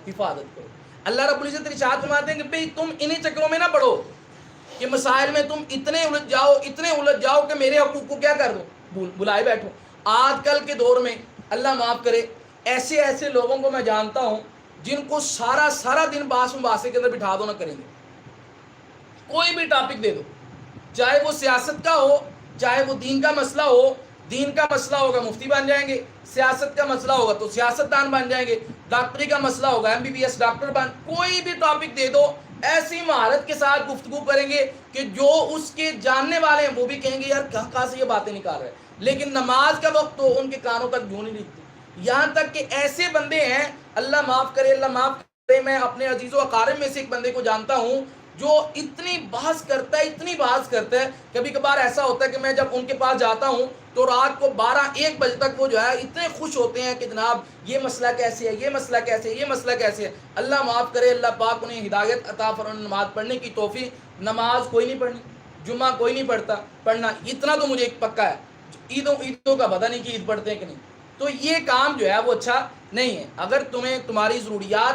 حفاظت کرو. اللہ رب العزت ارشاد فرماتے ہیں کہ بھئی تم انہی چکروں میں نہ پڑو کہ مسائل میں تم اتنے الجھ جاؤ کہ میرے حقوق کو کیا کر دو, بلائے بیٹھو. آج کل کے دور میں اللہ معاف کرے ایسے لوگوں کو میں جانتا ہوں جن کو سارا دن باس مباحثے کے اندر بٹھا دو نہ کریں گے. کوئی بھی ٹاپک دے دو, چاہے وہ سیاست کا ہو, چاہے وہ دین کا مسئلہ ہو, دین کا مسئلہ ہوگا مفتی بن جائیں گے, سیاست کا مسئلہ ہوگا تو سیاست دان بن جائیں گے, ڈاکٹری کا مسئلہ ہوگا MBBS ڈاکٹر بن. کوئی بھی ٹاپک دے دو ایسی مہارت کے ساتھ گفتگو کریں گے کہ جو اس کے جاننے والے ہیں وہ بھی کہیں گے یار کہاں سے یہ باتیں نکال رہے ہیں. لیکن نماز کا وقت تو ان کے کانوں تک یوں نہیں لکھتی. یہاں تک کہ ایسے بندے ہیں, اللہ معاف کرے, اللہ معاف کرے, میں اپنے عزیز و اقارب میں سے ایک بندے کو جانتا ہوں جو اتنی بحث کرتا ہے, کبھی کبھار ایسا ہوتا ہے کہ میں جب ان کے پاس جاتا ہوں تو رات کو 12-1 بجے تک وہ جو ہے اتنے خوش ہوتے ہیں کہ جناب یہ مسئلہ کیسے ہے, یہ مسئلہ کیسے ہے, یہ مسئلہ کیسے ہے. اللہ معاف کرے, اللہ پاک انہیں ہدایت عطا فرمائے, نماز پڑھنے کی توفیق. نماز کوئی نہیں پڑھنی, جمعہ کوئی نہیں پڑھنا, اتنا تو مجھے ایک پکا ہے. عیدوں کا پتہ نہیں کہ عید پڑھتے ہیں کہ نہیں. تو یہ کام جو ہے وہ اچھا نہیں ہے. اگر تمہیں تمہاری ضروریات